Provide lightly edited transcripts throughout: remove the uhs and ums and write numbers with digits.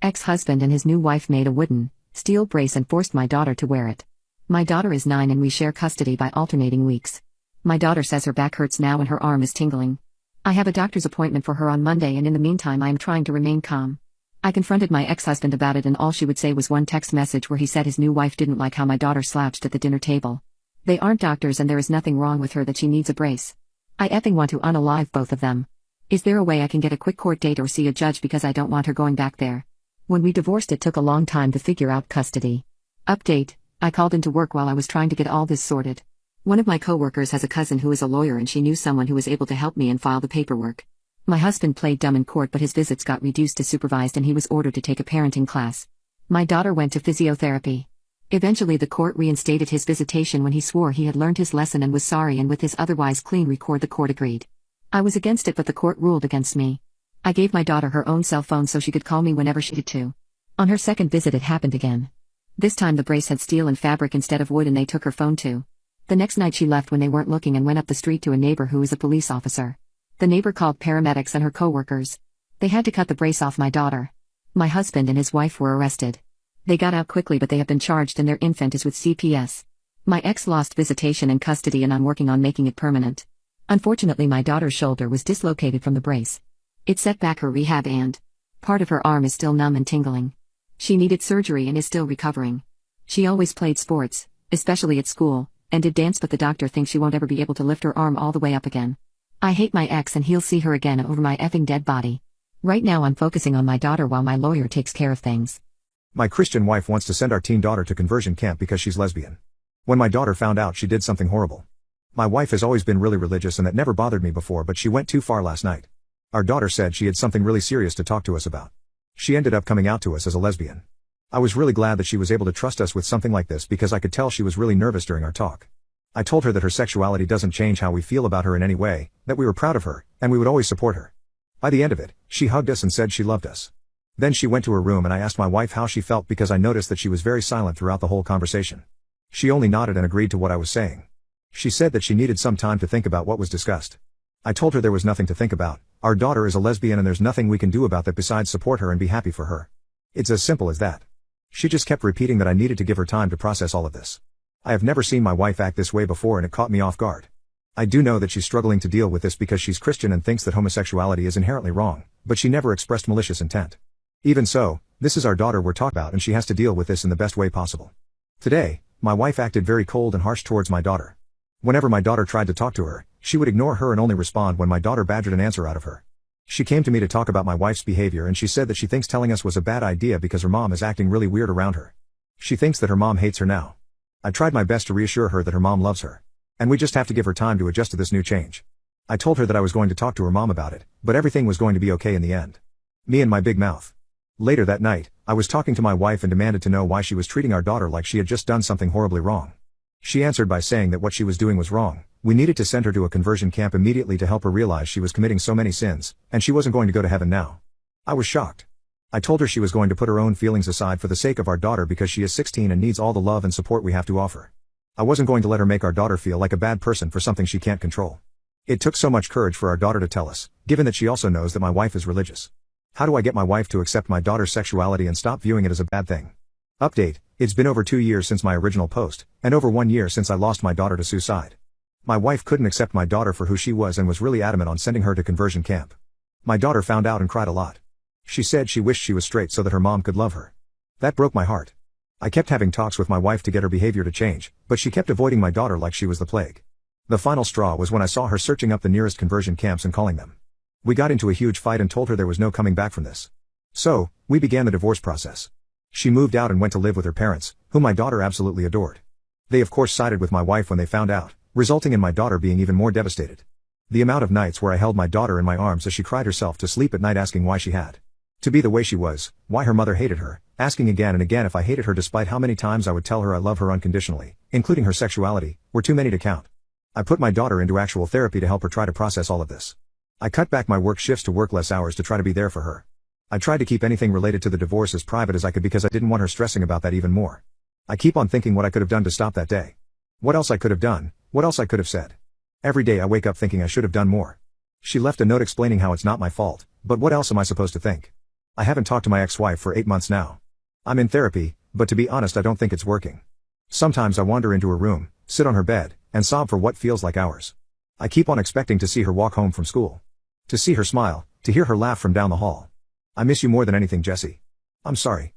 ex-husband and his new wife made a wooden, steel brace and forced my daughter to wear it. My daughter is 9 and we share custody by alternating weeks. My daughter says her back hurts now and her arm is tingling. I have a doctor's appointment for her on Monday and in the meantime I am trying to remain calm. I confronted my ex-husband about it and all she would say was one text message where he said his new wife didn't like how my daughter slouched at the dinner table. They aren't doctors and there is nothing wrong with her that she needs a brace. I effing want to unalive both of them. Is there a way I can get a quick court date or see a judge because I don't want her going back there? When we divorced it took a long time to figure out custody. Update: I called into work while I was trying to get all this sorted. One of my coworkers has a cousin who is a lawyer and she knew someone who was able to help me and file the paperwork. My husband played dumb in court but his visits got reduced to supervised and he was ordered to take a parenting class. My daughter went to physiotherapy. Eventually the court reinstated his visitation when he swore he had learned his lesson and was sorry, and with his otherwise clean record the court agreed. I was against it but the court ruled against me. I gave my daughter her own cell phone so she could call me whenever she needed to. On her second visit it happened again. This time the brace had steel and fabric instead of wood and they took her phone too. The next night she left when they weren't looking and went up the street to a neighbor who is a police officer. The neighbor called paramedics and her co-workers. They had to cut the brace off my daughter. My husband and his wife were arrested. They got out quickly but they have been charged and their infant is with CPS. My ex lost visitation and custody and I'm working on making it permanent. Unfortunately my daughter's shoulder was dislocated from the brace. It set back her rehab and part of her arm is still numb and tingling. She needed surgery and is still recovering. She always played sports, especially at school, and did dance but the doctor thinks she won't ever be able to lift her arm all the way up again. I hate my ex and he'll see her again over my effing dead body. Right now I'm focusing on my daughter while my lawyer takes care of things. My Christian wife wants to send our teen daughter to conversion camp because she's lesbian. When my daughter found out she did something horrible. My wife has always been really religious and that never bothered me before but she went too far last night. Our daughter said she had something really serious to talk to us about. She ended up coming out to us as a lesbian. I was really glad that she was able to trust us with something like this because I could tell she was really nervous during our talk. I told her that her sexuality doesn't change how we feel about her in any way, that we were proud of her, and we would always support her. By the end of it, she hugged us and said she loved us. Then she went to her room and I asked my wife how she felt because I noticed that she was very silent throughout the whole conversation. She only nodded and agreed to what I was saying. She said that she needed some time to think about what was discussed. I told her there was nothing to think about. Our daughter is a lesbian and there's nothing we can do about that besides support her and be happy for her. It's as simple as that. She just kept repeating that I needed to give her time to process all of this. I have never seen my wife act this way before and it caught me off guard. I do know that she's struggling to deal with this because she's Christian and thinks that homosexuality is inherently wrong, but she never expressed malicious intent. Even so, this is our daughter we're talking about and she has to deal with this in the best way possible. Today, my wife acted very cold and harsh towards my daughter. Whenever my daughter tried to talk to her, she would ignore her and only respond when my daughter badgered an answer out of her. She came to me to talk about my wife's behavior and she said that she thinks telling us was a bad idea because her mom is acting really weird around her. She thinks that her mom hates her now. I tried my best to reassure her that her mom loves her. And we just have to give her time to adjust to this new change. I told her that I was going to talk to her mom about it, but everything was going to be okay in the end. Me and my big mouth. Later that night, I was talking to my wife and demanded to know why she was treating our daughter like she had just done something horribly wrong. She answered by saying that what she was doing was wrong. We needed to send her to a conversion camp immediately to help her realize she was committing so many sins, and she wasn't going to go to heaven now. I was shocked. I told her she was going to put her own feelings aside for the sake of our daughter because she is 16 and needs all the love and support we have to offer. I wasn't going to let her make our daughter feel like a bad person for something she can't control. It took so much courage for our daughter to tell us, given that she also knows that my wife is religious. How do I get my wife to accept my daughter's sexuality and stop viewing it as a bad thing? Update: it's been over 2 years since my original post, and over 1 year since I lost my daughter to suicide. My wife couldn't accept my daughter for who she was and was really adamant on sending her to conversion camp. My daughter found out and cried a lot. She said she wished she was straight so that her mom could love her. That broke my heart. I kept having talks with my wife to get her behavior to change, but she kept avoiding my daughter like she was the plague. The final straw was when I saw her searching up the nearest conversion camps and calling them. We got into a huge fight and told her there was no coming back from this. So, we began the divorce process. She moved out and went to live with her parents, whom my daughter absolutely adored. They of course sided with my wife when they found out, resulting in my daughter being even more devastated. The amount of nights where I held my daughter in my arms as she cried herself to sleep at night asking why she had to be the way she was, why her mother hated her, asking again and again if I hated her despite how many times I would tell her I love her unconditionally, including her sexuality, were too many to count. I put my daughter into actual therapy to help her try to process all of this. I cut back my work shifts to work less hours to try to be there for her. I tried to keep anything related to the divorce as private as I could because I didn't want her stressing about that even more. I keep on thinking what I could have done to stop that day. What else I could have done, what else I could have said. Every day I wake up thinking I should have done more. She left a note explaining how it's not my fault, but what else am I supposed to think? I haven't talked to my ex-wife for 8 months now. I'm in therapy, but to be honest I don't think it's working. Sometimes I wander into her room, sit on her bed, and sob for what feels like hours. I keep on expecting to see her walk home from school. To see her smile, to hear her laugh from down the hall. I miss you more than anything, Jesse. I'm sorry.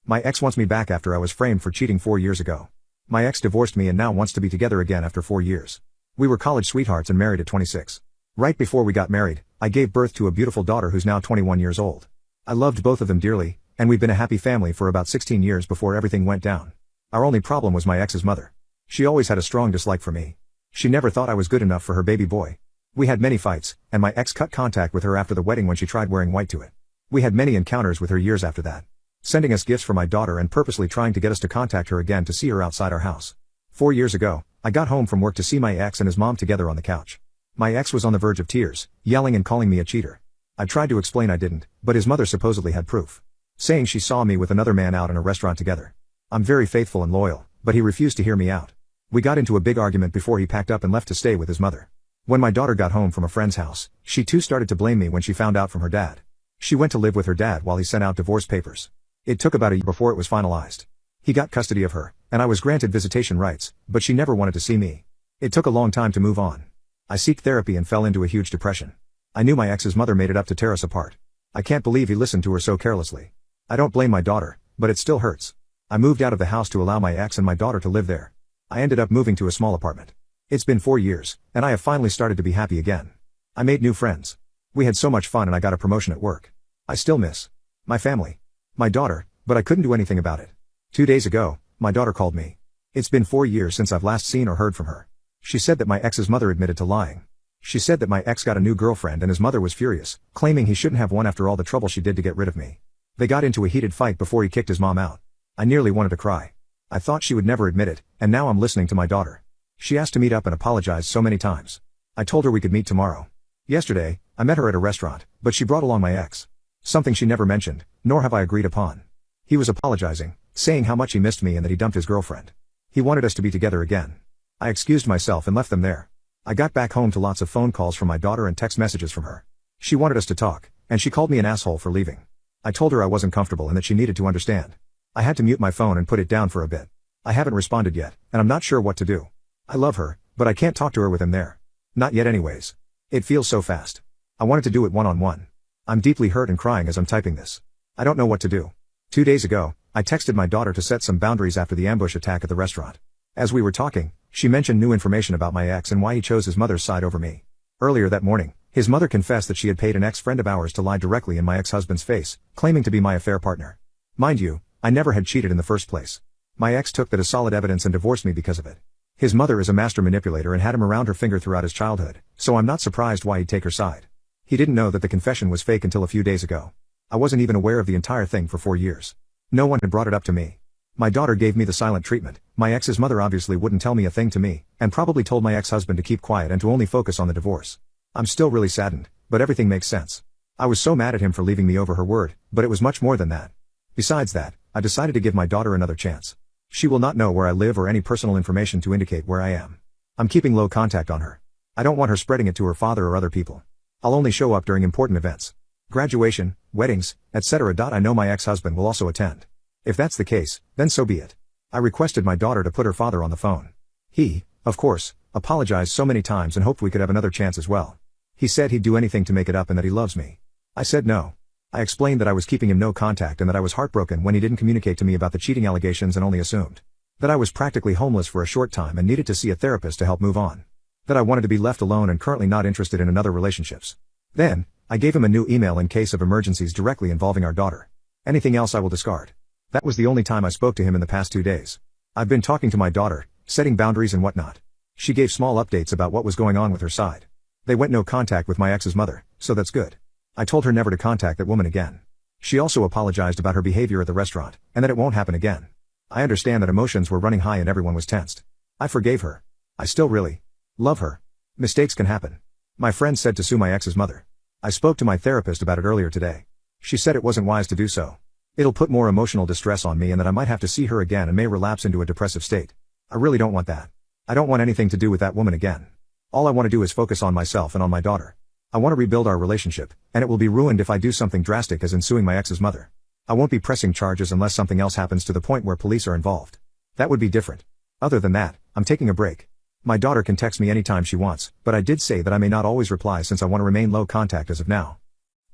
My ex wants me back after I was framed for cheating 4 years ago. My ex divorced me and now wants to be together again after 4 years. We were college sweethearts and married at 26. Right before we got married, I gave birth to a beautiful daughter who's now 21 years old. I loved both of them dearly, and we've been a happy family for about 16 years before everything went down. Our only problem was my ex's mother. She always had a strong dislike for me. She never thought I was good enough for her baby boy. We had many fights, and my ex cut contact with her after the wedding when she tried wearing white to it. We had many encounters with her years after that. Sending us gifts for my daughter and purposely trying to get us to contact her again to see her outside our house. 4 years ago, I got home from work to see my ex and his mom together on the couch. My ex was on the verge of tears, yelling and calling me a cheater. I tried to explain I didn't, but his mother supposedly had proof. Saying she saw me with another man out in a restaurant together. I'm very faithful and loyal, but he refused to hear me out. We got into a big argument before he packed up and left to stay with his mother. When my daughter got home from a friend's house, she too started to blame me when she found out from her dad. She went to live with her dad while he sent out divorce papers. It took about a year before it was finalized. He got custody of her, and I was granted visitation rights, but she never wanted to see me. It took a long time to move on. I sought therapy and fell into a huge depression. I knew my ex's mother made it up to tear us apart. I can't believe he listened to her so carelessly. I don't blame my daughter, but it still hurts. I moved out of the house to allow my ex and my daughter to live there. I ended up moving to a small apartment. It's been 4 years, and I have finally started to be happy again. I made new friends. We had so much fun and I got a promotion at work. I still miss my family, my daughter, but I couldn't do anything about it. 2 days ago, my daughter called me. It's been 4 years since I've last seen or heard from her. She said that my ex's mother admitted to lying. She said that my ex got a new girlfriend and his mother was furious, claiming he shouldn't have one after all the trouble she did to get rid of me. They got into a heated fight before he kicked his mom out. I nearly wanted to cry. I thought she would never admit it, and now I'm listening to my daughter. She asked to meet up and apologized so many times. I told her we could meet tomorrow. Yesterday, I met her at a restaurant, but she brought along my ex. Something she never mentioned, nor have I agreed upon. He was apologizing, saying how much he missed me and that he dumped his girlfriend. He wanted us to be together again. I excused myself and left them there. I got back home to lots of phone calls from my daughter and text messages from her. She wanted us to talk, and she called me an asshole for leaving. I told her I wasn't comfortable and that she needed to understand. I had to mute my phone and put it down for a bit. I haven't responded yet, and I'm not sure what to do. I love her, but I can't talk to her with him there. Not yet anyways. It feels so fast. I wanted to do it one-on-one. I'm deeply hurt and crying as I'm typing this. I don't know what to do. 2 days ago, I texted my daughter to set some boundaries after the ambush attack at the restaurant. As we were talking, she mentioned new information about my ex and why he chose his mother's side over me. Earlier that morning, his mother confessed that she had paid an ex-friend of ours to lie directly in my ex-husband's face, claiming to be my affair partner. Mind you, I never had cheated in the first place. My ex took that as solid evidence and divorced me because of it. His mother is a master manipulator and had him around her finger throughout his childhood, so I'm not surprised why he'd take her side. He didn't know that the confession was fake until a few days ago. I wasn't even aware of the entire thing for 4 years. No one had brought it up to me. My daughter gave me the silent treatment. My ex's mother obviously wouldn't tell me a thing to me, and probably told my ex-husband to keep quiet and to only focus on the divorce. I'm still really saddened, but everything makes sense. I was so mad at him for leaving me over her word, but it was much more than that. Besides that, I decided to give my daughter another chance. She will not know where I live or any personal information to indicate where I am. I'm keeping low contact on her. I don't want her spreading it to her father or other people. I'll only show up during important events. Graduation, weddings, etc. I know my ex-husband will also attend. If that's the case, then so be it. I requested my daughter to put her father on the phone. He, of course, apologized so many times and hoped we could have another chance as well. He said he'd do anything to make it up and that he loves me. I said no. I explained that I was keeping him no contact and that I was heartbroken when he didn't communicate to me about the cheating allegations and only assumed. That I was practically homeless for a short time and needed to see a therapist to help move on. That I wanted to be left alone and currently not interested in another relationships. Then, I gave him a new email in case of emergencies directly involving our daughter. Anything else I will discard. That was the only time I spoke to him in the past 2 days. I've been talking to my daughter, setting boundaries and whatnot. She gave small updates about what was going on with her side. They went no contact with my ex's mother, so that's good. I told her never to contact that woman again. She also apologized about her behavior at the restaurant, and that it won't happen again. I understand that emotions were running high and everyone was tensed. I forgave her. I still really love her. Mistakes can happen. My friend said to sue my ex's mother. I spoke to my therapist about it earlier today. She said it wasn't wise to do so. It'll put more emotional distress on me and that I might have to see her again and may relapse into a depressive state. I really don't want that. I don't want anything to do with that woman again. All I want to do is focus on myself and on my daughter. I want to rebuild our relationship, and it will be ruined if I do something drastic as in suing my ex's mother. I won't be pressing charges unless something else happens to the point where police are involved. That would be different. Other than that, I'm taking a break. My daughter can text me anytime she wants, but I did say that I may not always reply since I want to remain low contact as of now.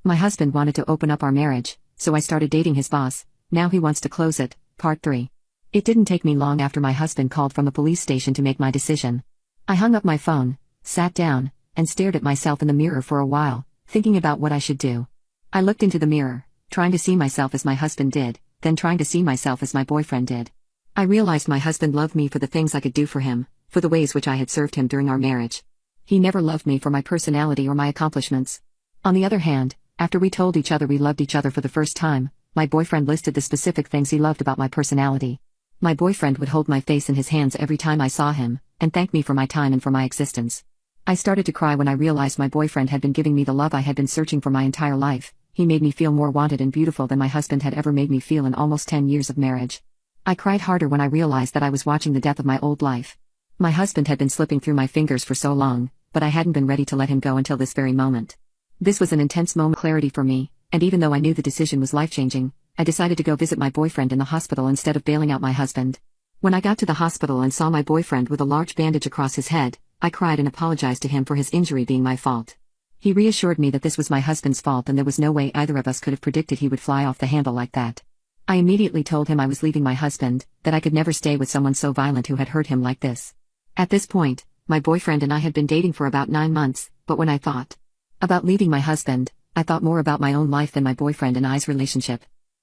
My husband wanted to open up our marriage, so I started dating his boss. Now he wants to close it. Part 3. It didn't take me long after my husband called from the police station to make my decision. I hung up my phone, sat down, and stared at myself in the mirror for a while, thinking about what I should do. I looked into the mirror, trying to see myself as my husband did, then trying to see myself as my boyfriend did. I realized my husband loved me for the things I could do for him, for the ways which I had served him during our marriage. He never loved me for my personality or my accomplishments. On the other hand, after we told each other we loved each other for the first time, my boyfriend listed the specific things he loved about my personality. My boyfriend would hold my face in his hands every time I saw him, and thank me for my time and for my existence. I started to cry when I realized my boyfriend had been giving me the love I had been searching for my entire life. He made me feel more wanted and beautiful than my husband had ever made me feel in almost 10 years of marriage. I cried harder when I realized that I was watching the death of my old life. My husband had been slipping through my fingers for so long, but I hadn't been ready to let him go until this very moment. This was an intense moment of clarity for me, and even though I knew the decision was life-changing, I decided to go visit my boyfriend in the hospital instead of bailing out my husband. When I got to the hospital and saw my boyfriend with a large bandage across his head, I cried and apologized to him for his injury being my fault. He reassured me that this was my husband's fault and there was no way either of us could have predicted he would fly off the handle like that. I immediately told him I was leaving my husband, that I could never stay with someone so violent who had hurt him like this. At this point, my boyfriend and I had been dating for about 9 months, but when I thought about leaving my husband, I thought more about my own life than my boyfriend and I's relationship.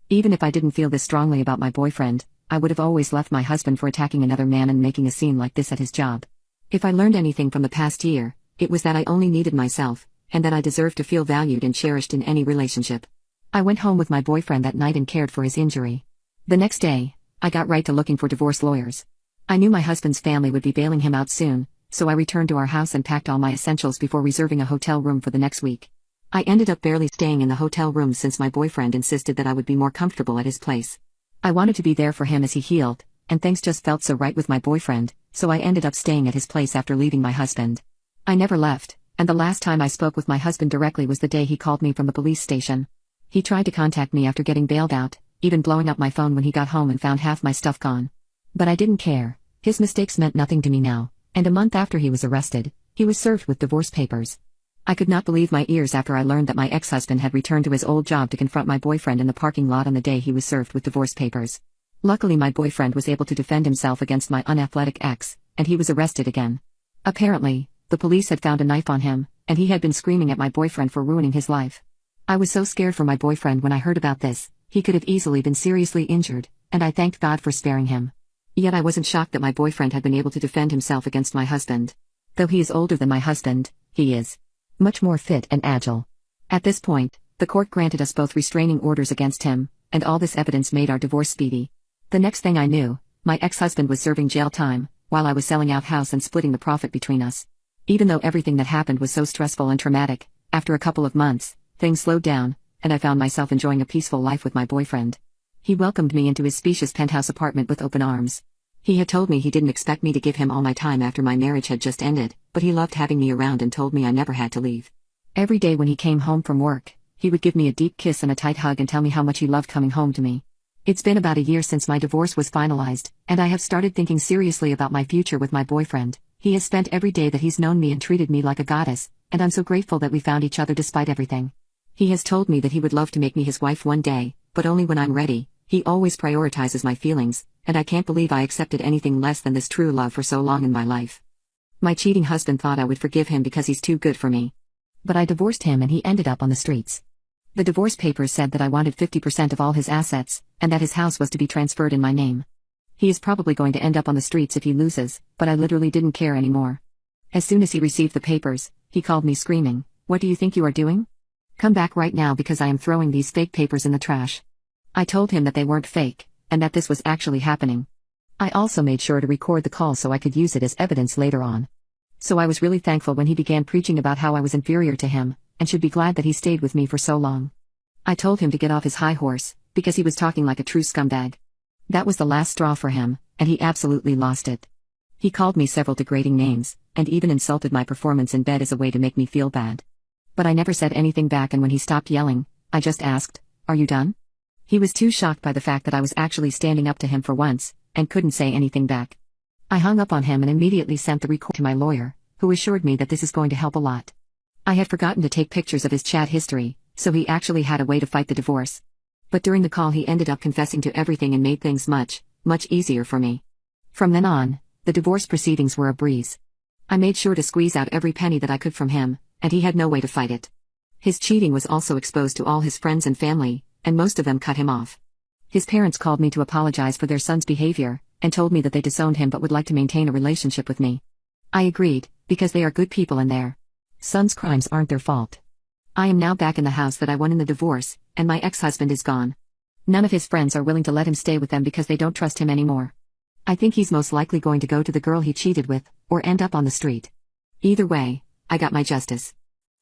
Even if I didn't feel this strongly about my boyfriend, I would have always left my husband for attacking another man and making a scene like this at his job. If I learned anything from the past year, it was that I only needed myself, and that I deserved to feel valued and cherished in any relationship. I went home with my boyfriend that night and cared for his injury. The next day, I got right to looking for divorce lawyers. I knew my husband's family would be bailing him out soon, so I returned to our house and packed all my essentials before reserving a hotel room for the next week. I ended up barely staying in the hotel room since my boyfriend insisted that I would be more comfortable at his place. I wanted to be there for him as he healed, and things just felt so right with my boyfriend, so I ended up staying at his place after leaving my husband. I never left, and the last time I spoke with my husband directly was the day he called me from the police station. He tried to contact me after getting bailed out, even blowing up my phone when he got home and found half my stuff gone. But I didn't care. His mistakes meant nothing to me now, and a month after he was arrested, he was served with divorce papers. I could not believe my ears after I learned that my ex-husband had returned to his old job to confront my boyfriend in the parking lot on the day he was served with divorce papers. Luckily my boyfriend was able to defend himself against my unathletic ex, and he was arrested again. Apparently, the police had found a knife on him, and he had been screaming at my boyfriend for ruining his life. I was so scared for my boyfriend when I heard about this. He could have easily been seriously injured, and I thanked God for sparing him. Yet I wasn't shocked that my boyfriend had been able to defend himself against my husband. Though he is older than my husband, he is much more fit and agile. At this point, the court granted us both restraining orders against him, and all this evidence made our divorce speedy. The next thing I knew, my ex-husband was serving jail time, while I was selling out house and splitting the profit between us. Even though everything that happened was so stressful and traumatic, after a couple of months, things slowed down, and I found myself enjoying a peaceful life with my boyfriend. He welcomed me into his spacious penthouse apartment with open arms. He had told me he didn't expect me to give him all my time after my marriage had just ended, but he loved having me around and told me I never had to leave. Every day when he came home from work, he would give me a deep kiss and a tight hug and tell me how much he loved coming home to me. It's been about a year since my divorce was finalized, and I have started thinking seriously about my future with my boyfriend. He has spent every day that he's known me and treated me like a goddess, and I'm so grateful that we found each other despite everything. He has told me that he would love to make me his wife one day, but only when I'm ready. He always prioritizes my feelings, and I can't believe I accepted anything less than this true love for so long in my life. My cheating husband thought I would forgive him because he's too good for me. But I divorced him and he ended up on the streets. The divorce papers said that I wanted 50% of all his assets, and that his house was to be transferred in my name. He is probably going to end up on the streets if he loses, but I literally didn't care anymore. As soon as he received the papers, he called me screaming, "What do you think you are doing? Come back right now because I am throwing these fake papers in the trash." I told him that they weren't fake, and that this was actually happening. I also made sure to record the call so I could use it as evidence later on. So I was really thankful when he began preaching about how I was inferior to him, and should be glad that he stayed with me for so long. I told him to get off his high horse, because he was talking like a true scumbag. That was the last straw for him, and he absolutely lost it. He called me several degrading names, and even insulted my performance in bed as a way to make me feel bad. But I never said anything back, and when he stopped yelling, I just asked, "Are you done?" He was too shocked by the fact that I was actually standing up to him for once, and couldn't say anything back. I hung up on him and immediately sent the record to my lawyer, who assured me that this is going to help a lot. I had forgotten to take pictures of his chat history, so he actually had a way to fight the divorce. But during the call he ended up confessing to everything and made things much, much easier for me. From then on, the divorce proceedings were a breeze. I made sure to squeeze out every penny that I could from him, and he had no way to fight it. His cheating was also exposed to all his friends and family, and most of them cut him off. His parents called me to apologize for their son's behavior, and told me that they disowned him but would like to maintain a relationship with me. I agreed, because they are good people and their son's crimes aren't their fault. I am now back in the house that I won in the divorce, and my ex-husband is gone. None of his friends are willing to let him stay with them because they don't trust him anymore. I think he's most likely going to go to the girl he cheated with, or end up on the street. Either way, I got my justice.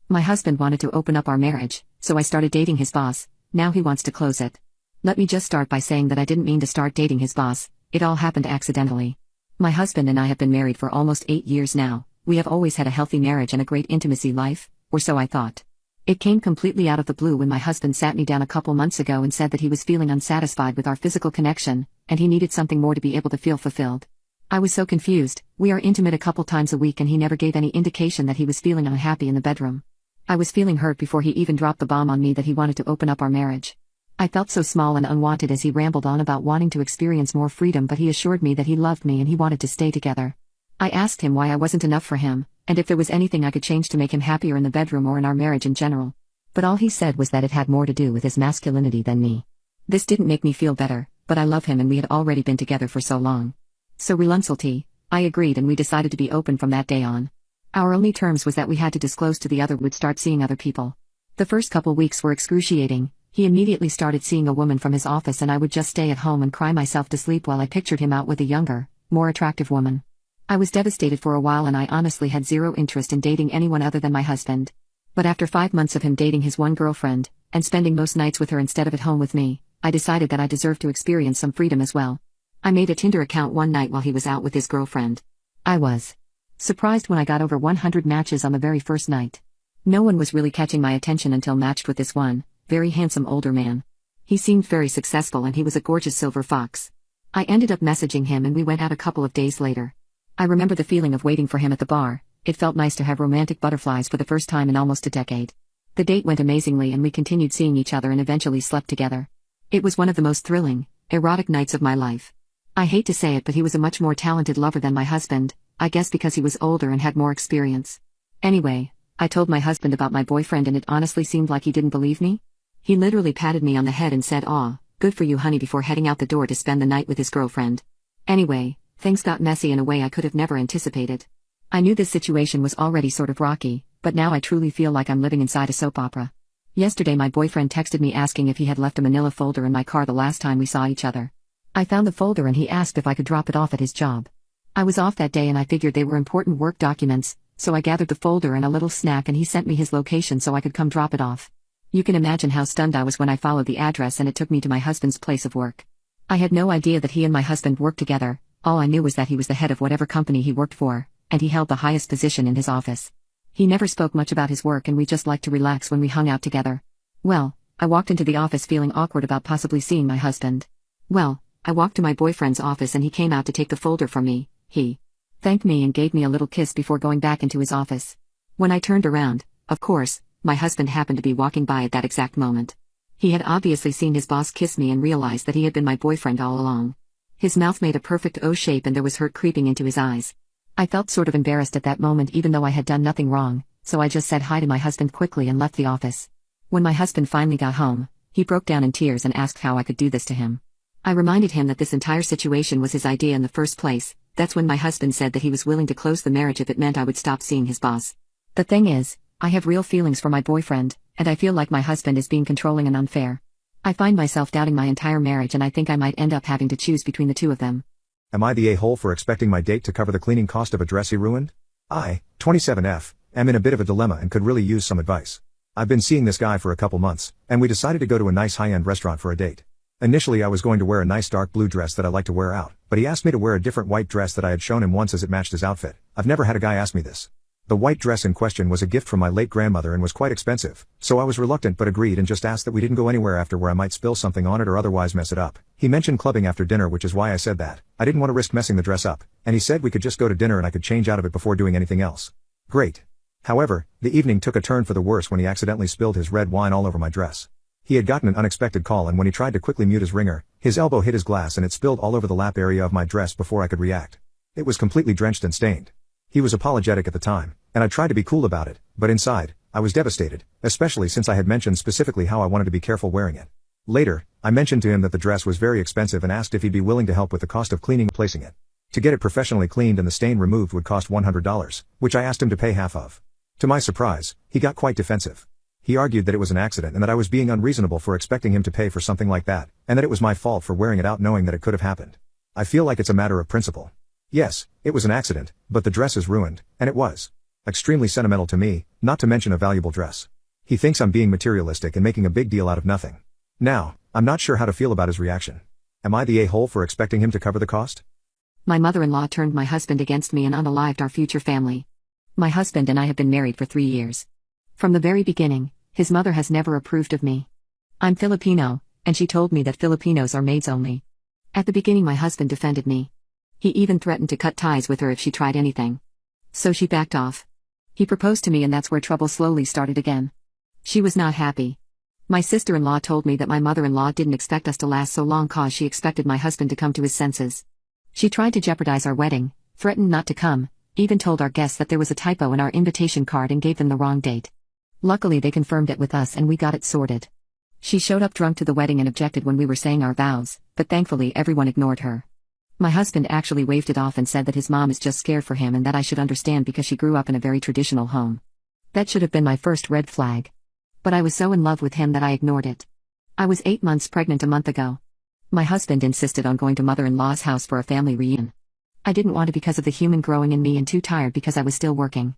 My husband wanted to open up our marriage, so I started dating his boss. Now he wants to close it. Let me just start by saying that I didn't mean to start dating his boss, it all happened accidentally. My husband and I have been married for almost 8 years now. We have always had a healthy marriage and a great intimacy life, or so I thought. It came completely out of the blue when my husband sat me down a couple months ago and said that he was feeling unsatisfied with our physical connection, and he needed something more to be able to feel fulfilled. I was so confused. We are intimate a couple times a week and he never gave any indication that he was feeling unhappy in the bedroom. I was feeling hurt before he even dropped the bomb on me that he wanted to open up our marriage. I felt so small and unwanted as he rambled on about wanting to experience more freedom, but he assured me that he loved me and he wanted to stay together. I asked him why I wasn't enough for him, and if there was anything I could change to make him happier in the bedroom or in our marriage in general. But all he said was that it had more to do with his masculinity than me. This didn't make me feel better, but I love him and we had already been together for so long. So reluctantly, I agreed and we decided to be open from that day on. Our only terms was that we had to disclose to the other would start seeing other people. The first couple weeks were excruciating. He immediately started seeing a woman from his office and I would just stay at home and cry myself to sleep while I pictured him out with a younger, more attractive woman. I was devastated for a while and I honestly had zero interest in dating anyone other than my husband. But after 5 months of him dating his one girlfriend, and spending most nights with her instead of at home with me, I decided that I deserved to experience some freedom as well. I made a Tinder account one night while he was out with his girlfriend. I was surprised when I got over 100 matches on the very first night. No one was really catching my attention until matched with this one, very handsome older man. He seemed very successful and he was a gorgeous silver fox. I ended up messaging him and we went out a couple of days later. I remember the feeling of waiting for him at the bar. It felt nice to have romantic butterflies for the first time in almost a decade. The date went amazingly and we continued seeing each other and eventually slept together. It was one of the most thrilling, erotic nights of my life. I hate to say it, but he was a much more talented lover than my husband, I guess because he was older and had more experience. Anyway, I told my husband about my boyfriend and it honestly seemed like he didn't believe me. He literally patted me on the head and said, "Aw, good for you honey," before heading out the door to spend the night with his girlfriend. Anyway, things got messy in a way I could have never anticipated. I knew this situation was already sort of rocky, but now I truly feel like I'm living inside a soap opera. Yesterday my boyfriend texted me asking if he had left a manila folder in my car the last time we saw each other. I found the folder and he asked if I could drop it off at his job. I was off that day and I figured they were important work documents, so I gathered the folder and a little snack and he sent me his location so I could come drop it off. You can imagine how stunned I was when I followed the address and it took me to my husband's place of work. I had no idea that he and my husband worked together. All I knew was that he was the head of whatever company he worked for, and he held the highest position in his office. He never spoke much about his work and we just liked to relax when we hung out together. Well, I walked into the office feeling awkward about possibly seeing my husband. Well, I walked to my boyfriend's office and he came out to take the folder from me. He thanked me and gave me a little kiss before going back into his office. When I turned around, of course, my husband happened to be walking by at that exact moment. He had obviously seen his boss kiss me and realized that he had been my boyfriend all along. His mouth made a perfect O shape and there was hurt creeping into his eyes. I felt sort of embarrassed at that moment even though I had done nothing wrong, so I just said hi to my husband quickly and left the office. When my husband finally got home, he broke down in tears and asked how I could do this to him. I reminded him that this entire situation was his idea in the first place. That's when my husband said that he was willing to close the marriage if it meant I would stop seeing his boss. The thing is, I have real feelings for my boyfriend, and I feel like my husband is being controlling and unfair. I find myself doubting my entire marriage and I think I might end up having to choose between the two of them. Am I the a-hole for expecting my date to cover the cleaning cost of a dress he ruined? I, 27F, am in a bit of a dilemma and could really use some advice. I've been seeing this guy for a couple months, and we decided to go to a nice high-end restaurant for a date. Initially I was going to wear a nice dark blue dress that I like to wear out, but he asked me to wear a different white dress that I had shown him once as it matched his outfit. I've never had a guy ask me this. The white dress in question was a gift from my late grandmother and was quite expensive, so I was reluctant but agreed and just asked that we didn't go anywhere after where I might spill something on it or otherwise mess it up. He mentioned clubbing after dinner, which is why I said that. I didn't want to risk messing the dress up, and he said we could just go to dinner and I could change out of it before doing anything else. Great. However, the evening took a turn for the worse when he accidentally spilled his red wine all over my dress. He had gotten an unexpected call, and when he tried to quickly mute his ringer, his elbow hit his glass and it spilled all over the lap area of my dress before I could react. It was completely drenched and stained. He was apologetic at the time, and I tried to be cool about it, but inside, I was devastated, especially since I had mentioned specifically how I wanted to be careful wearing it. Later, I mentioned to him that the dress was very expensive and asked if he'd be willing to help with the cost of cleaning and placing it. To get it professionally cleaned and the stain removed would cost $100, which I asked him to pay half of. To my surprise, he got quite defensive. He argued that it was an accident and that I was being unreasonable for expecting him to pay for something like that, and that it was my fault for wearing it out knowing that it could have happened. I feel like it's a matter of principle. Yes, it was an accident, but the dress is ruined, and it was extremely sentimental to me, not to mention a valuable dress. He thinks I'm being materialistic and making a big deal out of nothing. Now, I'm not sure how to feel about his reaction. Am I the a-hole for expecting him to cover the cost? My mother-in-law turned my husband against me and unalived our future family. My husband and I have been married for 3 years. From the very beginning, his mother has never approved of me. I'm Filipino, and she told me that Filipinos are maids only. At the beginning my husband defended me. He even threatened to cut ties with her if she tried anything. So she backed off. He proposed to me, and that's where trouble slowly started again. She was not happy. My sister-in-law told me that my mother-in-law didn't expect us to last so long cause she expected my husband to come to his senses. She tried to jeopardize our wedding, threatened not to come, even told our guests that there was a typo in our invitation card and gave them the wrong date. Luckily they confirmed it with us and we got it sorted. She showed up drunk to the wedding and objected when we were saying our vows, but thankfully everyone ignored her. My husband actually waved it off and said that his mom is just scared for him and that I should understand because she grew up in a very traditional home. That should have been my first red flag. But I was so in love with him that I ignored it. I was 8 months pregnant a month ago. My husband insisted on going to mother-in-law's house for a family reunion. I didn't want to because of the human growing in me and too tired because I was still working.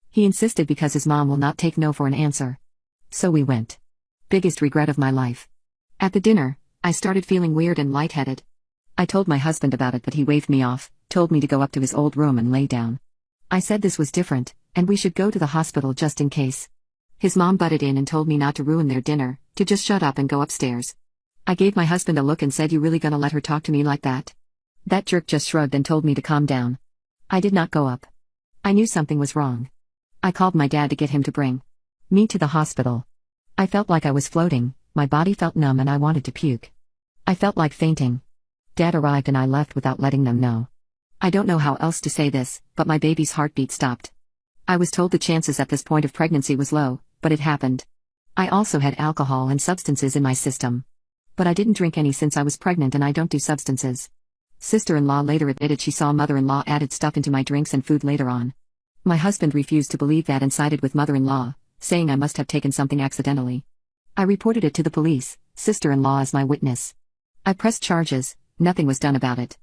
He insisted because his mom will not take no for an answer. So we went. Biggest regret of my life. At the dinner, I started feeling weird and lightheaded. I told my husband about it, but he waved me off, told me to go up to his old room and lay down. I said this was different, and we should go to the hospital just in case. His mom butted in and told me not to ruin their dinner, to just shut up and go upstairs. I gave my husband a look and said, "You really gonna let her talk to me like that?" That jerk just shrugged and told me to calm down. I did not go up. I knew something was wrong. I called my dad to get him to bring me to the hospital. I felt like I was floating, my body felt numb and I wanted to puke. I felt like fainting. Dad arrived and I left without letting them know. I don't know how else to say this, but my baby's heartbeat stopped. I was told the chances at this point of pregnancy was low, but it happened. I also had alcohol and substances in my system. But I didn't drink any since I was pregnant and I don't do substances. Sister-in-law later admitted she saw mother-in-law added stuff into my drinks and food later on. My husband refused to believe that and sided with mother-in-law, saying I must have taken something accidentally. I reported it to the police, sister-in-law as my witness. I pressed charges. Nothing was done about it.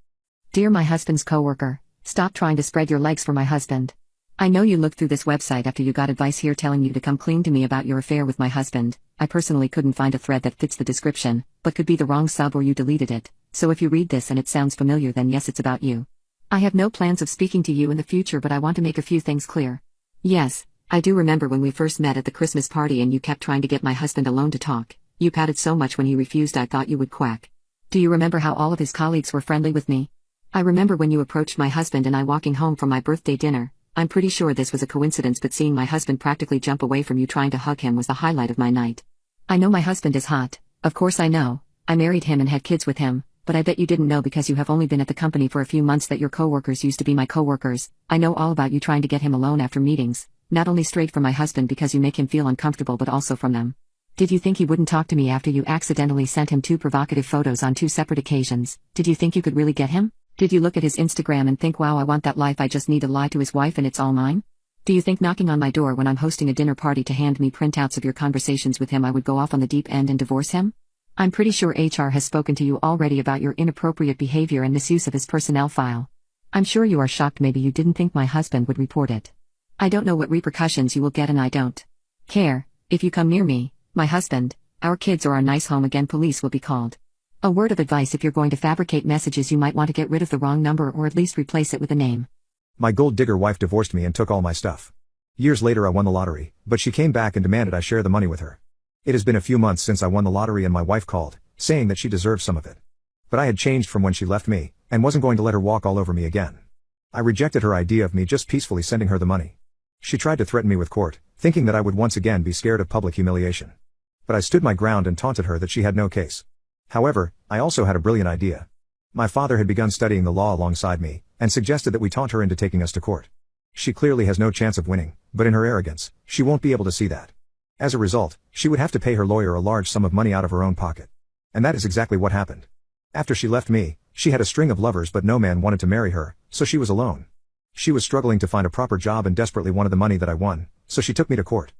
Dear my husband's coworker, stop trying to spread your legs for my husband. I know you looked through this website after you got advice here telling you to come clean to me about your affair with my husband. I personally couldn't find a thread that fits the description, but could be the wrong sub or you deleted it, so if you read this and it sounds familiar then yes, it's about you. I have no plans of speaking to you in the future, but I want to make a few things clear. Yes, I do remember when we first met at the Christmas party and you kept trying to get my husband alone to talk. You pouted so much when he refused I thought you would quack. Do you remember how all of his colleagues were friendly with me? I remember when you approached my husband and I walking home from my birthday dinner. I'm pretty sure this was a coincidence, but seeing my husband practically jump away from you trying to hug him was the highlight of my night. I know my husband is hot, of course I know. I married him and had kids with him, but I bet you didn't know because you have only been at the company for a few months that your coworkers used to be my coworkers. I know all about you trying to get him alone after meetings, not only straight from my husband because you make him feel uncomfortable but also from them. Did you think he wouldn't talk to me after you accidentally sent him 2 provocative photos on 2 separate occasions? Did you think you could really get him? Did you look at his Instagram and think, wow, I want that life, I just need to lie to his wife and it's all mine? Do you think knocking on my door when I'm hosting a dinner party to hand me printouts of your conversations with him I would go off on the deep end and divorce him? I'm pretty sure HR has spoken to you already about your inappropriate behavior and misuse of his personnel file. I'm sure you are shocked maybe you didn't think my husband would report it. I don't know what repercussions you will get and I don't care. If you come near me, my husband, our kids or our nice home again, police will be called. A word of advice: if you're going to fabricate messages you might want to get rid of the wrong number or at least replace it with a name. My gold digger wife divorced me and took all my stuff. Years later I won the lottery, but she came back and demanded I share the money with her. It has been a few months since I won the lottery and my wife called, saying that she deserves some of it. But I had changed from when she left me, and wasn't going to let her walk all over me again. I rejected her idea of me just peacefully sending her the money. She tried to threaten me with court, thinking that I would once again be scared of public humiliation. But I stood my ground and taunted her that she had no case. However, I also had a brilliant idea. My father had begun studying the law alongside me, and suggested that we taunt her into taking us to court. She clearly has no chance of winning, but in her arrogance, she won't be able to see that. As a result, she would have to pay her lawyer a large sum of money out of her own pocket. And that is exactly what happened. After she left me, she had a string of lovers but no man wanted to marry her, so she was alone. She was struggling to find a proper job and desperately wanted the money that I won, so she took me to court.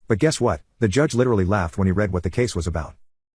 But guess what? The judge literally laughed when he read what the case was about.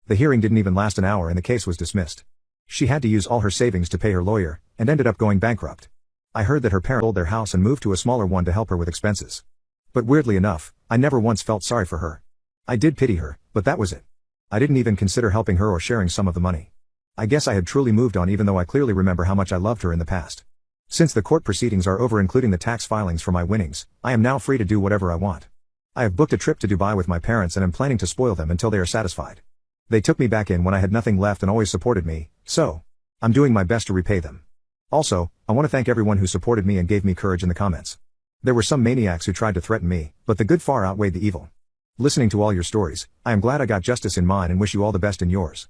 The hearing didn't even last an hour and the case was dismissed. She had to use all her savings to pay her lawyer, and ended up going bankrupt. I heard that her parents sold their house and moved to a smaller one to help her with expenses. But weirdly enough, I never once felt sorry for her. I did pity her, but that was it. I didn't even consider helping her or sharing some of the money. I guess I had truly moved on even though I clearly remember how much I loved her in the past. Since the court proceedings are over including the tax filings for my winnings, I am now free to do whatever I want. I have booked a trip to Dubai with my parents and am planning to spoil them until they are satisfied. They took me back in when I had nothing left and always supported me, so I'm doing my best to repay them. Also, I want to thank everyone who supported me and gave me courage in the comments. There were some maniacs who tried to threaten me, but the good far outweighed the evil. Listening to all your stories, I am glad I got justice in mine and wish you all the best in yours.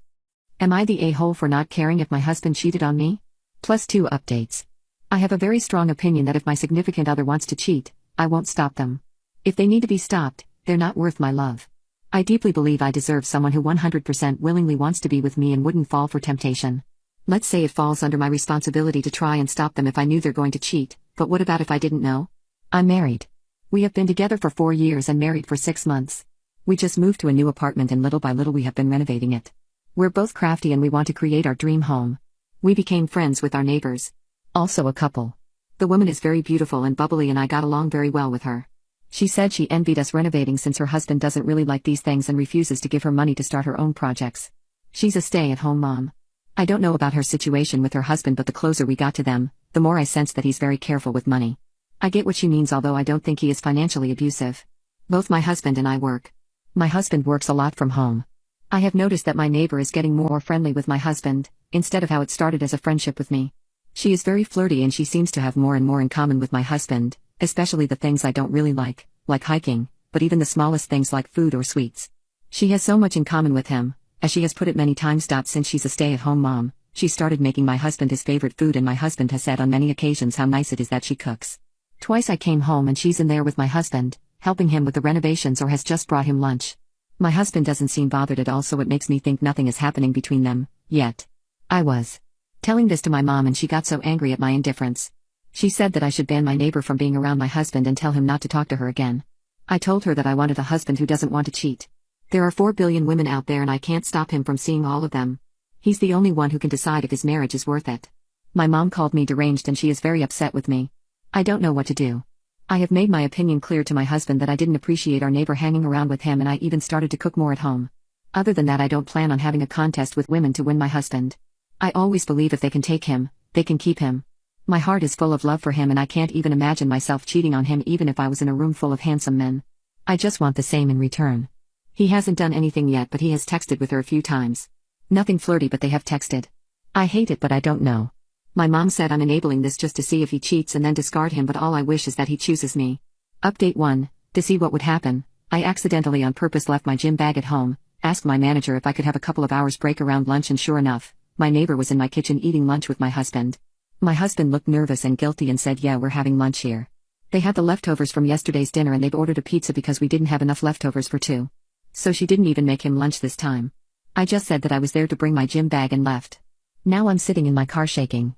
Am I the a-hole for not caring if my husband cheated on me? +2 updates. I have a very strong opinion that if my significant other wants to cheat, I won't stop them. If they need to be stopped, they're not worth my love. I deeply believe I deserve someone who 100% willingly wants to be with me and wouldn't fall for temptation. Let's say it falls under my responsibility to try and stop them if I knew they're going to cheat, but what about if I didn't know? I'm married. We have been together for 4 years and married for 6 months. We just moved to a new apartment and little by little we have been renovating it. We're both crafty and we want to create our dream home. We became friends with our neighbors. Also a couple. The woman is very beautiful and bubbly and I got along very well with her. She said she envied us renovating since her husband doesn't really like these things and refuses to give her money to start her own projects. She's a stay-at-home mom. I don't know about her situation with her husband, but the closer we got to them, the more I sensed that he's very careful with money. I get what she means, although I don't think he is financially abusive. Both my husband and I work. My husband works a lot from home. I have noticed that my neighbor is getting more friendly with my husband, instead of how it started as a friendship with me. She is very flirty and she seems to have more and more in common with my husband, especially the things I don't really like hiking, but even the smallest things like food or sweets. She has so much in common with him. As she has put it many times, since she's a stay-at-home mom, she started making my husband his favorite food, and my husband has said on many occasions how nice it is that she cooks. Twice I came home and she's in there with my husband, helping him with the renovations or has just brought him lunch. My husband doesn't seem bothered at all, so it makes me think nothing is happening between them, yet. I was telling this to my mom and she got so angry at my indifference. She said that I should ban my neighbor from being around my husband and tell him not to talk to her again. I told her that I wanted a husband who doesn't want to cheat. There are 4 billion women out there and I can't stop him from seeing all of them. He's the only one who can decide if his marriage is worth it. My mom called me deranged and she is very upset with me. I don't know what to do. I have made my opinion clear to my husband that I didn't appreciate our neighbor hanging around with him, and I even started to cook more at home. Other than that, I don't plan on having a contest with women to win my husband. I always believe if they can take him, they can keep him. My heart is full of love for him and I can't even imagine myself cheating on him even if I was in a room full of handsome men. I just want the same in return. He hasn't done anything yet, but he has texted with her a few times. Nothing flirty, but they have texted. I hate it, but I don't know. My mom said I'm enabling this just to see if he cheats and then discard him, but all I wish is that he chooses me. Update 1. To see what would happen, I accidentally on purpose left my gym bag at home, asked my manager if I could have a couple of hours break around lunch, and sure enough, my neighbor was in my kitchen eating lunch with my husband. My husband looked nervous and guilty and said, "Yeah, we're having lunch here." They had the leftovers from yesterday's dinner and they've ordered a pizza because we didn't have enough leftovers for 2. So she didn't even make him lunch this time. I just said that I was there to bring my gym bag and left. Now I'm sitting in my car shaking.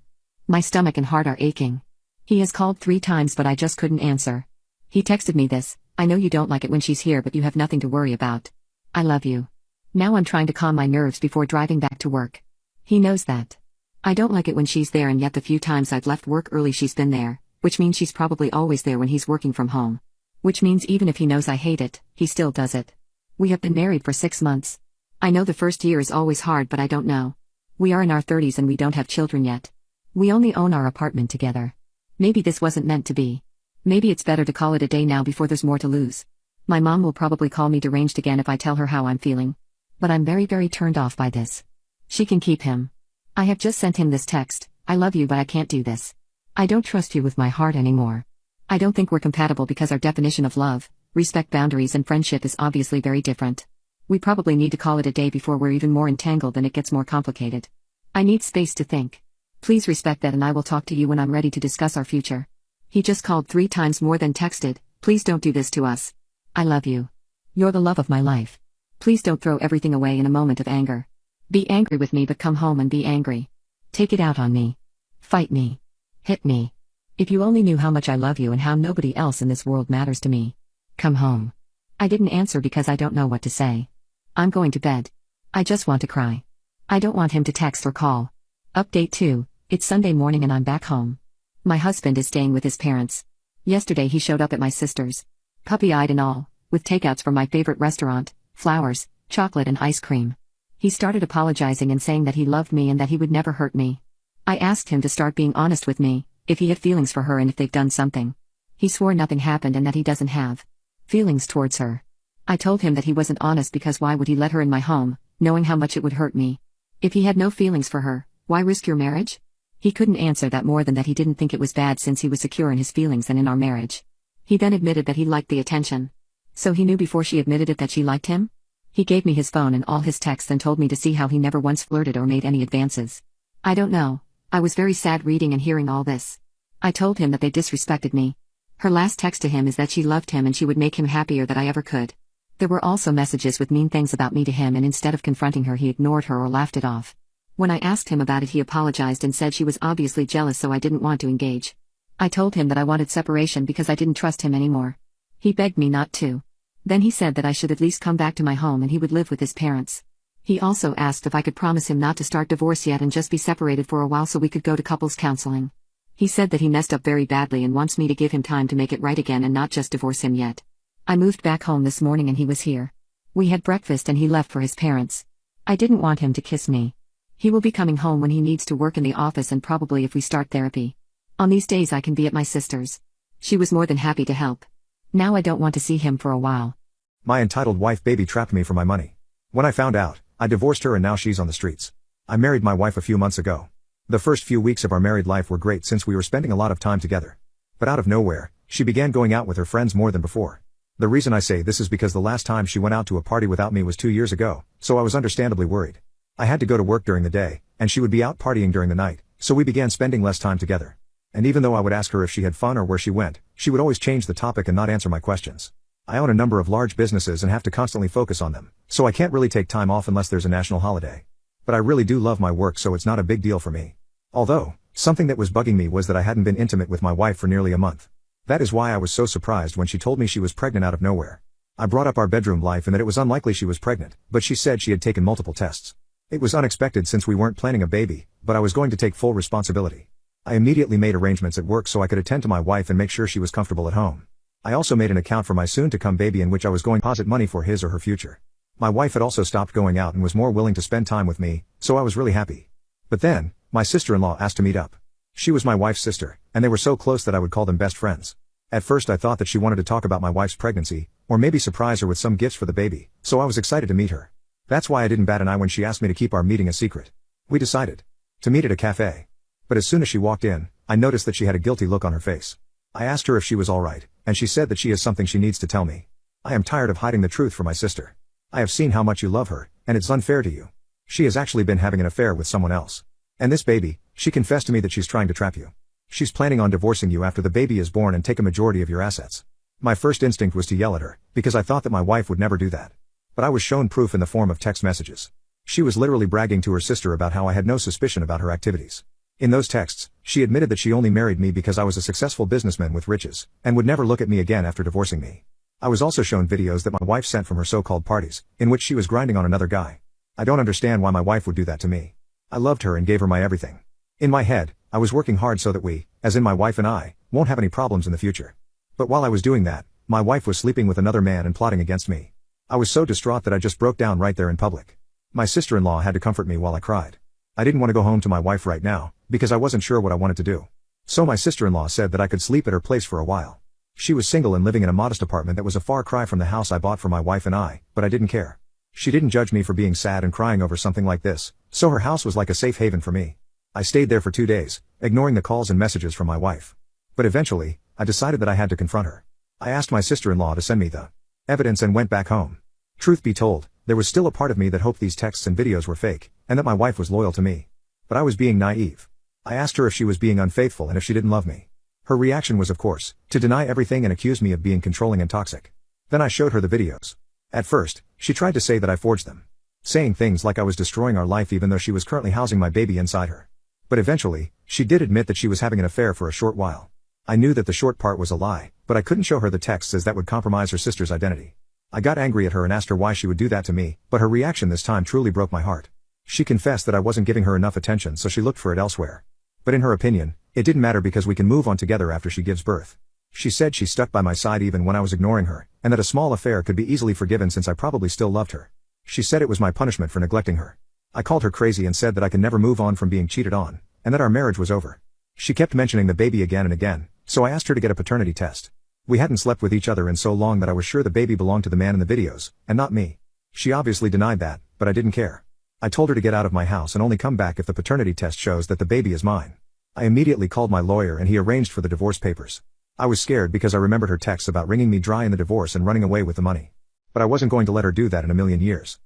My stomach and heart are aching. He has called 3 times but I just couldn't answer. He texted me this: "I know you don't like it when she's here, but you have nothing to worry about. I love you." Now I'm trying to calm my nerves before driving back to work. He knows that. I don't like it when she's there, and yet the few times I've left work early she's been there, which means she's probably always there when he's working from home. Which means even if he knows I hate it, he still does it. We have been married for 6 months. I know the first year is always hard, but I don't know. We are in our 30s and we don't have children yet. We only own our apartment together. Maybe this wasn't meant to be. Maybe it's better to call it a day now before there's more to lose. My mom will probably call me deranged again if I tell her how I'm feeling. But I'm very, very turned off by this. She can keep him. I have just sent him this text: I love you, but I can't do this. I don't trust you with my heart anymore. I don't think we're compatible because our definition of love, respect, boundaries, and friendship is obviously very different. We probably need to call it a day before we're even more entangled and it gets more complicated. I need space to think. Please respect that, and I will talk to you when I'm ready to discuss our future. He just called 3 times more than texted. Please don't do this to us. I love you. You're the love of my life. Please don't throw everything away in a moment of anger. Be angry with me, but come home and be angry. Take it out on me. Fight me. Hit me. If you only knew how much I love you and how nobody else in this world matters to me. Come home. I didn't answer because I don't know what to say. I'm going to bed. I just want to cry. I don't want him to text or call. Update 2, it's Sunday morning and I'm back home. My husband is staying with his parents. Yesterday he showed up at my sister's. Puppy-eyed and all, with takeouts from my favorite restaurant, flowers, chocolate and ice cream. He started apologizing and saying that he loved me and that he would never hurt me. I asked him to start being honest with me, if he had feelings for her and if they've done something. He swore nothing happened and that he doesn't have feelings towards her. I told him that he wasn't honest because why would he let her in my home, knowing how much it would hurt me? If he had no feelings for her, why risk your marriage? He couldn't answer that more than that he didn't think it was bad since he was secure in his feelings and in our marriage. He then admitted that he liked the attention. So he knew before she admitted it that she liked him? He gave me his phone and all his texts and told me to see how he never once flirted or made any advances. I don't know. I was very sad reading and hearing all this. I told him that they disrespected me. Her last text to him is that she loved him and she would make him happier than I ever could. There were also messages with mean things about me to him, and instead of confronting her he ignored her or laughed it off. When I asked him about it he apologized and said she was obviously jealous, so I didn't want to engage. I told him that I wanted separation because I didn't trust him anymore. He begged me not to. Then he said that I should at least come back to my home and he would live with his parents. He also asked if I could promise him not to start divorce yet and just be separated for a while so we could go to couples counseling. He said that he messed up very badly and wants me to give him time to make it right again and not just divorce him yet. I moved back home this morning and he was here. We had breakfast and he left for his parents. I didn't want him to kiss me. He will be coming home when he needs to work in the office and probably if we start therapy. On these days I can be at my sister's. She was more than happy to help. Now I don't want to see him for a while. My entitled wife baby trapped me for my money. When I found out, I divorced her and now she's on the streets. I married my wife a few months ago. The first few weeks of our married life were great since we were spending a lot of time together. But out of nowhere, she began going out with her friends more than before. The reason I say this is because the last time she went out to a party without me was 2 years ago, so I was understandably worried. I had to go to work during the day, and she would be out partying during the night, so we began spending less time together. And even though I would ask her if she had fun or where she went, she would always change the topic and not answer my questions. I own a number of large businesses and have to constantly focus on them, so I can't really take time off unless there's a national holiday. But I really do love my work, so it's not a big deal for me. Although, something that was bugging me was that I hadn't been intimate with my wife for nearly a month. That is why I was so surprised when she told me she was pregnant out of nowhere. I brought up our bedroom life and that it was unlikely she was pregnant, but she said she had taken multiple tests. It was unexpected since we weren't planning a baby, but I was going to take full responsibility. I immediately made arrangements at work so I could attend to my wife and make sure she was comfortable at home. I also made an account for my soon-to-come baby in which I was going to deposit money for his or her future. My wife had also stopped going out and was more willing to spend time with me, so I was really happy. But then, my sister-in-law asked to meet up. She was my wife's sister, and they were so close that I would call them best friends. At first I thought that she wanted to talk about my wife's pregnancy, or maybe surprise her with some gifts for the baby, so I was excited to meet her. That's why I didn't bat an eye when she asked me to keep our meeting a secret. We decided to meet at a cafe. But as soon as she walked in, I noticed that she had a guilty look on her face. I asked her if she was alright, and she said that she has something she needs to tell me. I am tired of hiding the truth from my sister. I have seen how much you love her, and it's unfair to you. She has actually been having an affair with someone else. And this baby, she confessed to me that she's trying to trap you. She's planning on divorcing you after the baby is born and take a majority of your assets. My first instinct was to yell at her, because I thought that my wife would never do that. But I was shown proof in the form of text messages. She was literally bragging to her sister about how I had no suspicion about her activities. In those texts, she admitted that she only married me because I was a successful businessman with riches, and would never look at me again after divorcing me. I was also shown videos that my wife sent from her so-called parties, in which she was grinding on another guy. I don't understand why my wife would do that to me. I loved her and gave her my everything. In my head, I was working hard so that we, as in my wife and I, won't have any problems in the future. But while I was doing that, my wife was sleeping with another man and plotting against me. I was so distraught that I just broke down right there in public. My sister-in-law had to comfort me while I cried. I didn't want to go home to my wife right now, because I wasn't sure what I wanted to do. So my sister-in-law said that I could sleep at her place for a while. She was single and living in a modest apartment that was a far cry from the house I bought for my wife and I, but I didn't care. She didn't judge me for being sad and crying over something like this, so her house was like a safe haven for me. I stayed there for 2 days, ignoring the calls and messages from my wife. But eventually, I decided that I had to confront her. I asked my sister-in-law to send me the evidence and went back home. Truth be told, there was still a part of me that hoped these texts and videos were fake, and that my wife was loyal to me. But I was being naive. I asked her if she was being unfaithful and if she didn't love me. Her reaction was, of course, to deny everything and accuse me of being controlling and toxic. Then I showed her the videos. At first, she tried to say that I forged them, saying things like I was destroying our life even though she was currently housing my baby inside her. But eventually, she did admit that she was having an affair for a short while. I knew that the short part was a lie, but I couldn't show her the texts as that would compromise her sister's identity. I got angry at her and asked her why she would do that to me, but her reaction this time truly broke my heart. She confessed that I wasn't giving her enough attention, so she looked for it elsewhere. But in her opinion, it didn't matter because we can move on together after she gives birth. She said she stuck by my side even when I was ignoring her, and that a small affair could be easily forgiven since I probably still loved her. She said it was my punishment for neglecting her. I called her crazy and said that I could never move on from being cheated on, and that our marriage was over. She kept mentioning the baby again and again, so I asked her to get a paternity test. We hadn't slept with each other in so long that I was sure the baby belonged to the man in the videos, and not me. She obviously denied that, but I didn't care. I told her to get out of my house and only come back if the paternity test shows that the baby is mine. I immediately called my lawyer and he arranged for the divorce papers. I was scared because I remembered her texts about wringing me dry in the divorce and running away with the money. But I wasn't going to let her do that in a million years.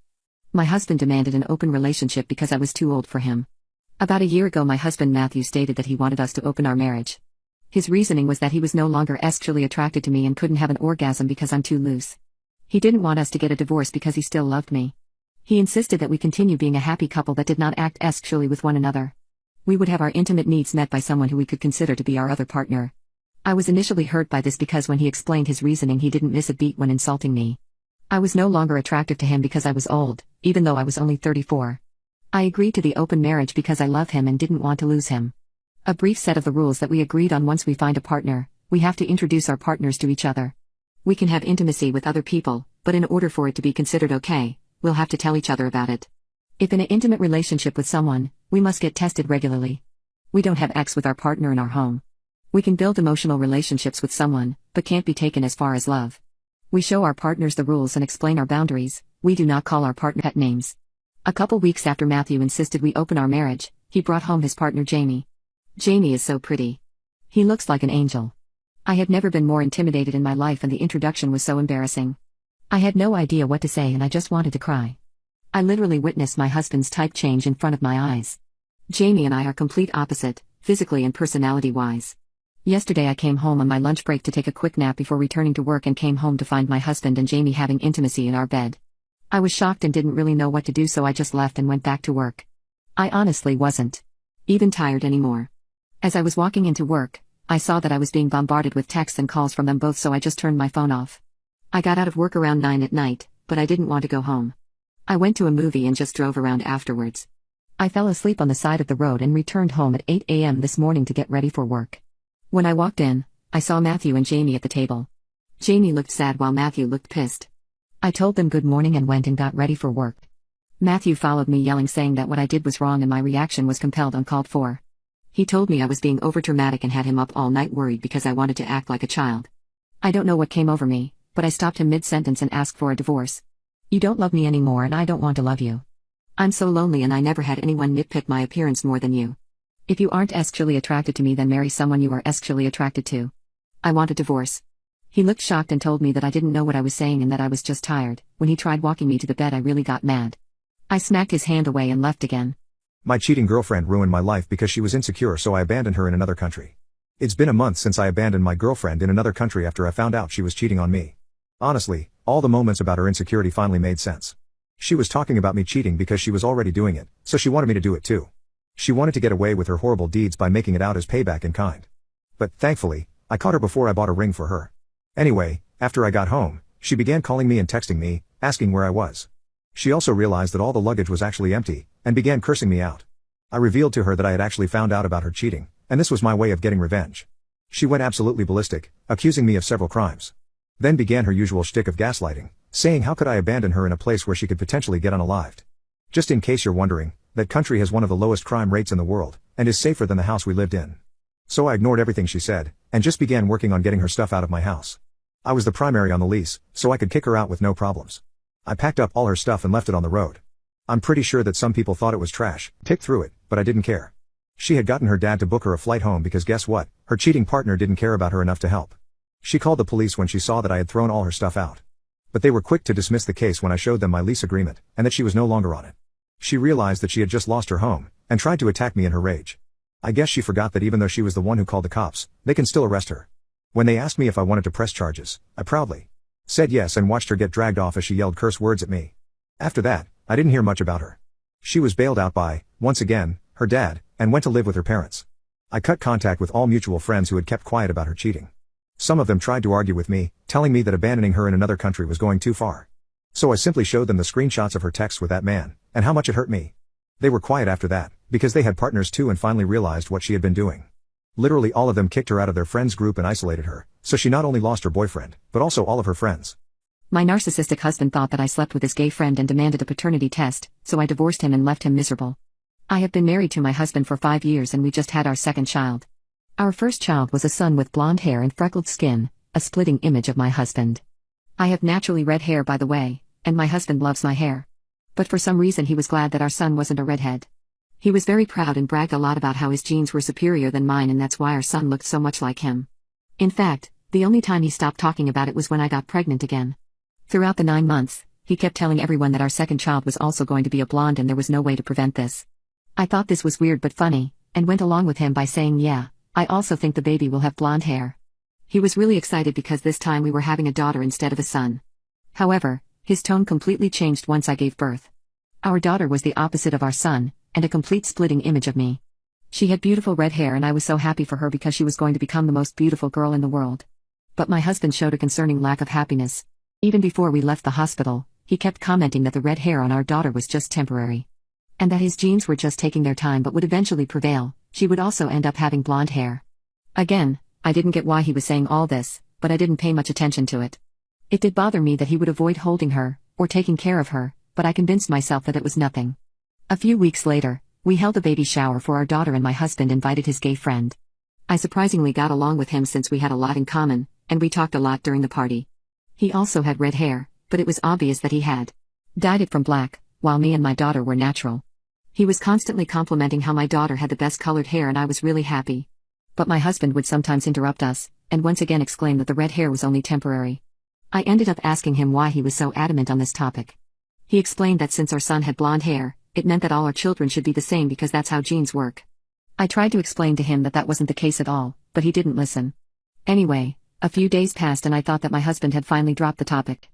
My husband demanded an open relationship because I was too old for him. About a year ago my husband Matthew stated that he wanted us to open our marriage. His reasoning was that he was no longer sexually attracted to me and couldn't have an orgasm because I'm too loose. He didn't want us to get a divorce because he still loved me. He insisted that we continue being a happy couple that did not act sexually with one another. We would have our intimate needs met by someone who we could consider to be our other partner. I was initially hurt by this because when he explained his reasoning he didn't miss a beat when insulting me. I was no longer attractive to him because I was old, even though I was only 34. I agreed to the open marriage because I love him and didn't want to lose him. A brief set of the rules that we agreed on: once we find a partner, we have to introduce our partners to each other. We can have intimacy with other people, but in order for it to be considered okay, we'll have to tell each other about it. If in an intimate relationship with someone, we must get tested regularly. We don't have sex with our partner in our home. We can build emotional relationships with someone, but can't be taken as far as love. We show our partners the rules and explain our boundaries. We do not call our partner pet names. A couple weeks after Matthew insisted we open our marriage, he brought home his partner Jamie. Jamie is so pretty. He looks like an angel. I had never been more intimidated in my life and the introduction was so embarrassing. I had no idea what to say and I just wanted to cry. I literally witnessed my husband's type change in front of my eyes. Jamie and I are complete opposite, physically and personality-wise. Yesterday I came home on my lunch break to take a quick nap before returning to work and came home to find my husband and Jamie having intimacy in our bed. I was shocked and didn't really know what to do, so I just left and went back to work. I honestly wasn't even tired anymore. As I was walking into work, I saw that I was being bombarded with texts and calls from them both, so I just turned my phone off. I got out of work around 9 at night, but I didn't want to go home. I went to a movie and just drove around afterwards. I fell asleep on the side of the road and returned home at 8 a.m. this morning to get ready for work. When I walked in, I saw Matthew and Jamie at the table. Jamie looked sad while Matthew looked pissed. I told them good morning and went and got ready for work. Matthew followed me yelling, saying that what I did was wrong and my reaction was compelled uncalled for. He told me I was being overdramatic and had him up all night worried because I wanted to act like a child. I don't know what came over me, but I stopped him mid-sentence and asked for a divorce. You don't love me anymore and I don't want to love you. I'm so lonely and I never had anyone nitpick my appearance more than you. If you aren't sexually attracted to me, then marry someone you are sexually attracted to. I want a divorce. He looked shocked and told me that I didn't know what I was saying and that I was just tired. When he tried walking me to the bed, I really got mad. I smacked his hand away and left again. My cheating girlfriend ruined my life because she was insecure, so I abandoned her in another country. It's been a month since I abandoned my girlfriend in another country after I found out she was cheating on me. Honestly, all the moments about her insecurity finally made sense. She was talking about me cheating because she was already doing it, so she wanted me to do it too. She wanted to get away with her horrible deeds by making it out as payback in kind. But thankfully, I caught her before I bought a ring for her. Anyway, after I got home, she began calling me and texting me, asking where I was. She also realized that all the luggage was actually empty, and began cursing me out. I revealed to her that I had actually found out about her cheating, and this was my way of getting revenge. She went absolutely ballistic, accusing me of several crimes. Then began her usual shtick of gaslighting, saying how could I abandon her in a place where she could potentially get unalived. Just in case you're wondering, that country has one of the lowest crime rates in the world, and is safer than the house we lived in. So I ignored everything she said, and just began working on getting her stuff out of my house. I was the primary on the lease, so I could kick her out with no problems. I packed up all her stuff and left it on the road. I'm pretty sure that some people thought it was trash, picked through it, but I didn't care. She had gotten her dad to book her a flight home because guess what? Her cheating partner didn't care about her enough to help. She called the police when she saw that I had thrown all her stuff out. But they were quick to dismiss the case when I showed them my lease agreement, and that she was no longer on it. She realized that she had just lost her home, and tried to attack me in her rage. I guess she forgot that even though she was the one who called the cops, they can still arrest her. When they asked me if I wanted to press charges, I proudly said yes and watched her get dragged off as she yelled curse words at me. After that, I didn't hear much about her. She was bailed out by, once again, her dad, and went to live with her parents. I cut contact with all mutual friends who had kept quiet about her cheating. Some of them tried to argue with me, telling me that abandoning her in another country was going too far. So I simply showed them the screenshots of her texts with that man, and how much it hurt me. They were quiet after that, because they had partners too and finally realized what she had been doing. Literally all of them kicked her out of their friends group and isolated her, so she not only lost her boyfriend, but also all of her friends. My narcissistic husband thought that I slept with his gay friend and demanded a paternity test, so I divorced him and left him miserable. I have been married to my husband for 5 years and we just had our second child. Our first child was a son with blonde hair and freckled skin, a splitting image of my husband. I have naturally red hair by the way, and my husband loves my hair. But for some reason he was glad that our son wasn't a redhead. He was very proud and bragged a lot about how his genes were superior than mine and that's why our son looked so much like him. In fact, the only time he stopped talking about it was when I got pregnant again. Throughout the 9 months, he kept telling everyone that our second child was also going to be a blonde and there was no way to prevent this. I thought this was weird but funny, and went along with him by saying yeah, I also think the baby will have blonde hair. He was really excited because this time we were having a daughter instead of a son. However, his tone completely changed once I gave birth. Our daughter was the opposite of our son, and a complete splitting image of me. She had beautiful red hair and I was so happy for her because she was going to become the most beautiful girl in the world. But my husband showed a concerning lack of happiness. Even before we left the hospital, he kept commenting that the red hair on our daughter was just temporary. And that his genes were just taking their time but would eventually prevail, she would also end up having blonde hair. Again, I didn't get why he was saying all this, but I didn't pay much attention to it. It did bother me that he would avoid holding her, or taking care of her, but I convinced myself that it was nothing. A few weeks later, we held a baby shower for our daughter and my husband invited his gay friend. I surprisingly got along with him since we had a lot in common, and we talked a lot during the party. He also had red hair, but it was obvious that he had dyed it from black, while me and my daughter were natural. He was constantly complimenting how my daughter had the best colored hair and I was really happy. But my husband would sometimes interrupt us, and once again exclaim that the red hair was only temporary. I ended up asking him why he was so adamant on this topic. He explained that since our son had blonde hair, it meant that all our children should be the same because that's how genes work. I tried to explain to him that that wasn't the case at all, but he didn't listen. Anyway, a few days passed and I thought that my husband had finally dropped the topic.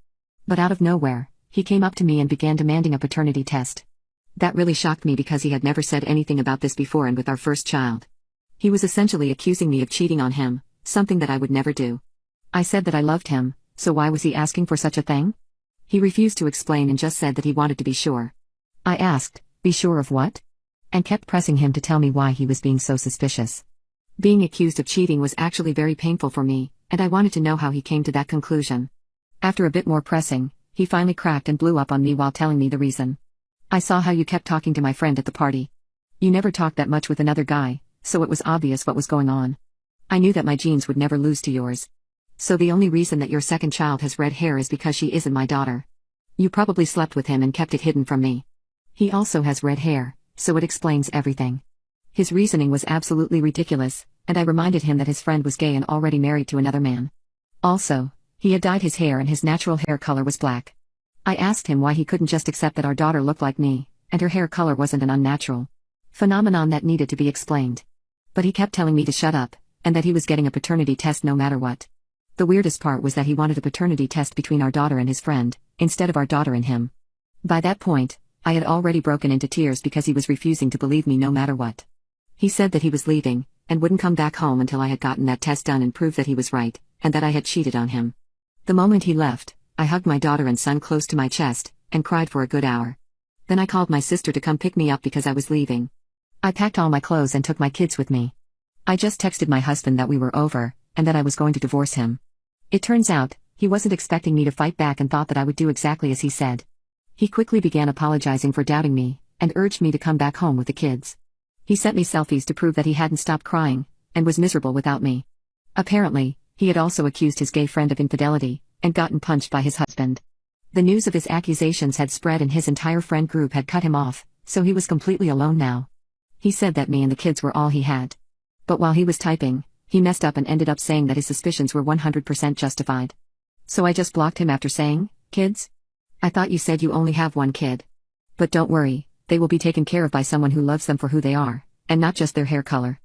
But out of nowhere, he came up to me and began demanding a paternity test. That really shocked me because he had never said anything about this before and with our first child. He was essentially accusing me of cheating on him, something that I would never do. I said that I loved him, so why was he asking for such a thing? He refused to explain and just said that he wanted to be sure. I asked, be sure of what? And kept pressing him to tell me why he was being so suspicious. Being accused of cheating was actually very painful for me, and I wanted to know how he came to that conclusion. After a bit more pressing, he finally cracked and blew up on me while telling me the reason. I saw how you kept talking to my friend at the party. You never talked that much with another guy, so it was obvious what was going on. I knew that my genes would never lose to yours. So the only reason that your second child has red hair is because she isn't my daughter. You probably slept with him and kept it hidden from me. He also has red hair, so it explains everything. His reasoning was absolutely ridiculous, and I reminded him that his friend was gay and already married to another man. Also, he had dyed his hair and his natural hair color was black. I asked him why he couldn't just accept that our daughter looked like me, and her hair color wasn't an unnatural phenomenon that needed to be explained. But he kept telling me to shut up, and that he was getting a paternity test no matter what. The weirdest part was that he wanted a paternity test between our daughter and his friend, instead of our daughter and him. By that point, I had already broken into tears because he was refusing to believe me no matter what. He said that he was leaving, and wouldn't come back home until I had gotten that test done and proved that he was right, and that I had cheated on him. The moment he left, I hugged my daughter and son close to my chest, and cried for a good hour. Then I called my sister to come pick me up because I was leaving. I packed all my clothes and took my kids with me. I just texted my husband that we were over, and that I was going to divorce him. It turns out, he wasn't expecting me to fight back and thought that I would do exactly as he said. He quickly began apologizing for doubting me, and urged me to come back home with the kids. He sent me selfies to prove that he hadn't stopped crying, and was miserable without me. Apparently, he had also accused his gay friend of infidelity, and gotten punched by his husband. The news of his accusations had spread and his entire friend group had cut him off, so he was completely alone now. He said that me and the kids were all he had. But while he was typing, he messed up and ended up saying that his suspicions were 100% justified. So I just blocked him after saying, "Kids? I thought you said you only have one kid. But don't worry, they will be taken care of by someone who loves them for who they are, and not just their hair color."